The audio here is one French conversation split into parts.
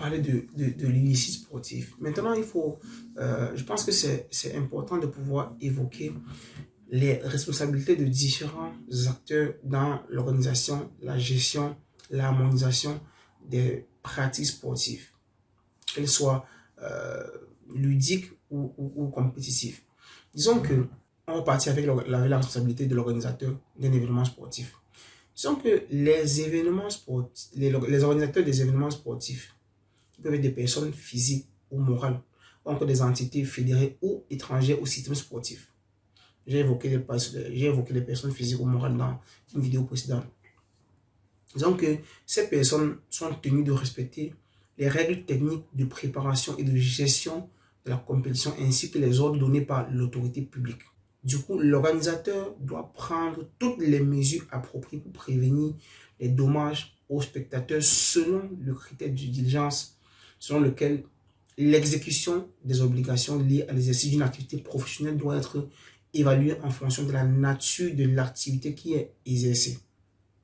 parlé de l'illicite sportif. Maintenant, je pense que c'est important de pouvoir évoquer les responsabilités de différents acteurs dans l'organisation, la gestion, l'harmonisation des pratiques sportives, qu'elles soient ludiques ou compétitives. Disons que on va partir avec la responsabilité de l'organisateur d'un événement sportif. Disons que les événements sportifs, les organisateurs des événements sportifs, qui peuvent être des personnes physiques ou morales, ou encore des entités fédérées ou étrangères au système sportif. J'ai évoqué les personnes physiques ou morales dans une vidéo précédente. Disons que ces personnes sont tenues de respecter les règles techniques de préparation et de gestion de la compétition ainsi que les ordres donnés par l'autorité publique. Du coup, l'organisateur doit prendre toutes les mesures appropriées pour prévenir les dommages aux spectateurs selon le critère de diligence selon lequel l'exécution des obligations liées à l'exercice d'une activité professionnelle doit être évaluée en fonction de la nature de l'activité qui est exercée.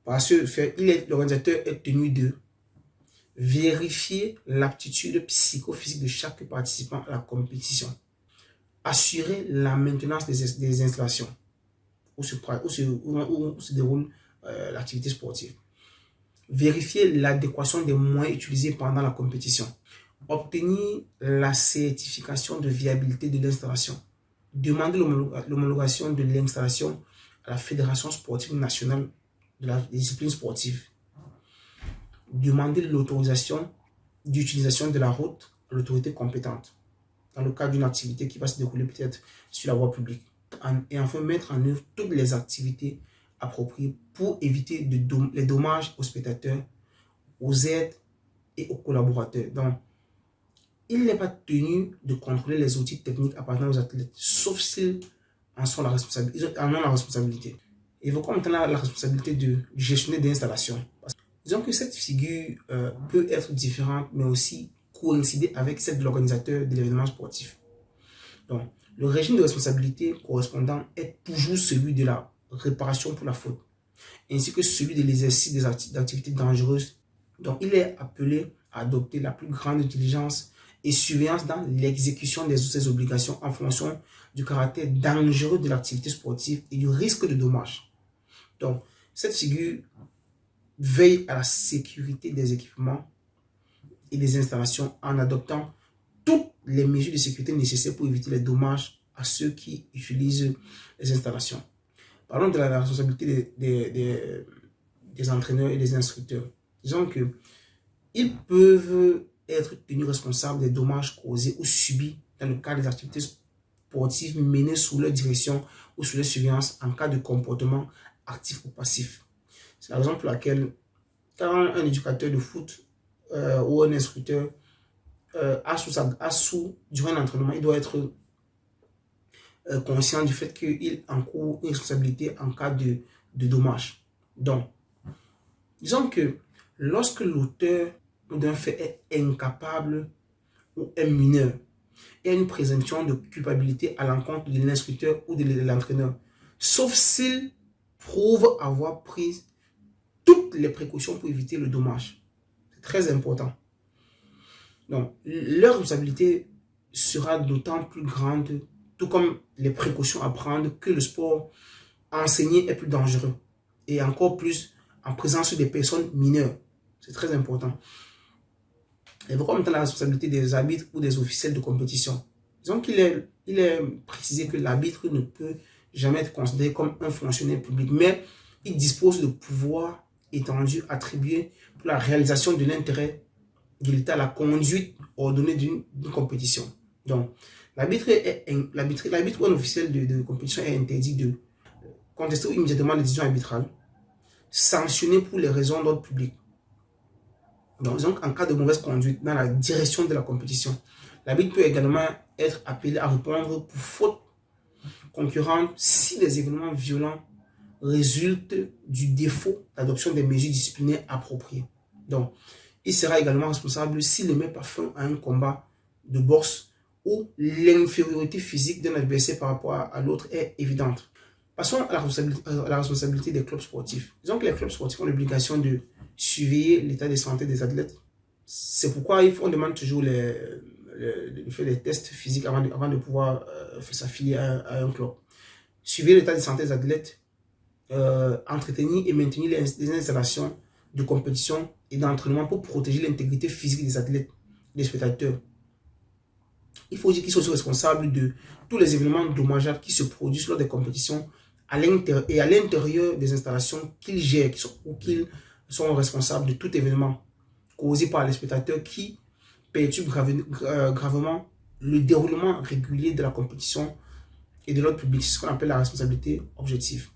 Par ce fait, l'organisateur est tenu de vérifier l'aptitude psychophysique de chaque participant à la compétition, assurer la maintenance des installations où se déroule l'activité sportive, vérifier l'adéquation des moyens utilisés pendant la compétition, obtenir la certification de viabilité de l'installation, demander l'homologation de l'installation à la Fédération sportive nationale de la discipline sportive, demander l'autorisation d'utilisation de la route à l'autorité compétente dans le cadre d'une activité qui va se dérouler peut-être sur la voie publique. Et enfin, mettre en œuvre toutes les activités appropriées pour éviter les dommages aux spectateurs, aux aides et aux collaborateurs. Donc, il n'est pas tenu de contrôler les outils techniques appartenant aux athlètes, sauf s'ils en ont la responsabilité. Évoquons maintenant la responsabilité du gestionnaire d'installation. Disons que cette figure peut être différente, mais aussi coïncider avec celle de l'organisateur de l'événement sportif. Donc, le régime de responsabilité correspondant est toujours celui de la réparation pour la faute, ainsi que celui de l'exercice d'activités dangereuses. Donc, il est appelé à adopter la plus grande diligence et surveillance dans l'exécution de ses obligations en fonction du caractère dangereux de l'activité sportive et du risque de dommage. Donc, cette figure veille à la sécurité des équipements et des installations en adoptant toutes les mesures de sécurité nécessaires pour éviter les dommages à ceux qui utilisent les installations. Parlons de la responsabilité des entraîneurs et des instructeurs. Disons qu'ils peuvent être tenus responsables des dommages causés ou subis dans le cadre des activités sportives menées sous leur direction ou sous leur surveillance en cas de comportement actif ou passif. C'est la raison pour laquelle quand un éducateur de foot ou un instructeur durant un entraînement, il doit être conscient du fait qu'il encourt une responsabilité en cas de dommage. Donc, disons que lorsque l'auteur d'un fait est incapable ou est mineur, il y a une présomption de culpabilité à l'encontre de l'instructeur ou de l'entraîneur, sauf s'il prouve avoir pris toutes les précautions pour éviter le dommage. C'est très important. Donc, leur responsabilité sera d'autant plus grande, tout comme les précautions à prendre, que le sport enseigné est plus dangereux. Et encore plus en présence des personnes mineures. C'est très important. Évoquons maintenant la responsabilité des arbitres ou des officiels de compétition. Disons qu'il est précisé que l'arbitre ne peut jamais être considéré comme un fonctionnaire public, mais il dispose de pouvoirs étendus attribués pour la réalisation de l'intérêt de l'État à la conduite ordonnée d'une compétition. Donc, l'arbitre ou un officiel de compétition est interdit de contester immédiatement les décisions arbitrales, sanctionner pour les raisons d'ordre public. Donc, en cas de mauvaise conduite dans la direction de la compétition, l'arbitre peut également être appelé à répondre pour faute concurrente si les événements violents résultent du défaut d'adoption des mesures disciplinaires appropriées. Donc, il sera également responsable s'il ne met pas fin à un combat de boxe où l'infériorité physique d'un adversaire par rapport à l'autre est évidente. Passons à la responsabilité des clubs sportifs. Disons que les clubs sportifs ont l'obligation de surveiller l'état de santé des athlètes, C'est pourquoi on demande toujours de faire des tests physiques avant de pouvoir s'affilier à un club. Suivez l'état de santé des athlètes, entretenir et maintenir les installations de compétition et d'entraînement pour protéger l'intégrité physique des athlètes, des spectateurs. Il faut dire qu'ils sont aussi responsables de tous les événements dommageables qui se produisent lors des compétitions à l'intérieur des installations qu'ils gèrent ou qu'ils sont responsables de tout événement causé par les spectateurs qui perturbent gravement le déroulement régulier de la compétition et de l'ordre public. C'est ce qu'on appelle la responsabilité objective.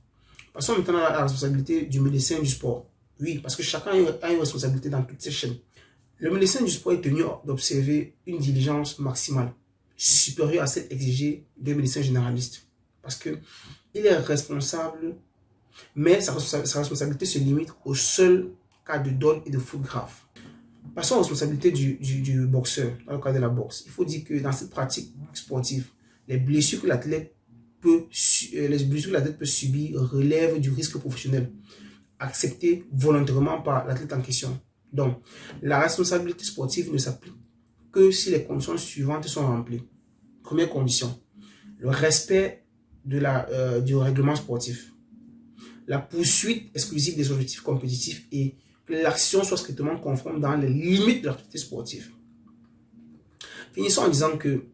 Passons maintenant à la responsabilité du médecin du sport. Oui, parce que chacun a une responsabilité dans toutes ces chaînes. Le médecin du sport est tenu d'observer une diligence maximale, supérieure à celle exigée d'un médecin généraliste. Parce qu'il est responsable, mais sa responsabilité se limite au seul cas de dol et de faute grave. Passons aux responsabilités du boxeur dans le cas de la boxe. Il faut dire que dans cette pratique sportive, les blessures que l'athlète peut subir relèvent du risque professionnel, accepté volontairement par l'athlète en question. Donc, la responsabilité sportive ne s'applique que si les conditions suivantes sont remplies. Première condition, le respect du règlement sportif, la poursuite exclusive des objectifs compétitifs et que l'action soit strictement conforme dans les limites de l'activité sportive. Finissons en disant que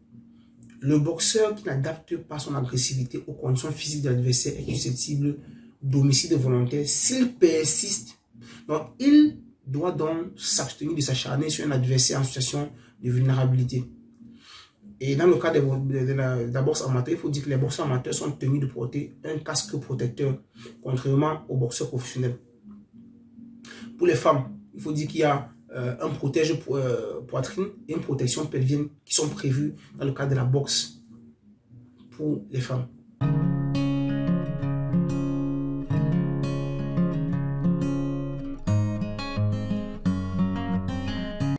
le boxeur qui n'adapte pas son agressivité aux conditions physiques de l'adversaire est susceptible d'homicide volontaire s'il persiste. Donc, il doit donc s'abstenir de s'acharner sur un adversaire en situation de vulnérabilité. Et dans le cas de la boxe amateur, il faut dire que les boxeurs amateurs sont tenus de porter un casque protecteur, contrairement aux boxeurs professionnels. Pour les femmes, il faut dire qu'il y a un protège poitrine et une protection pelvienne qui sont prévus dans le cadre de la boxe pour les femmes.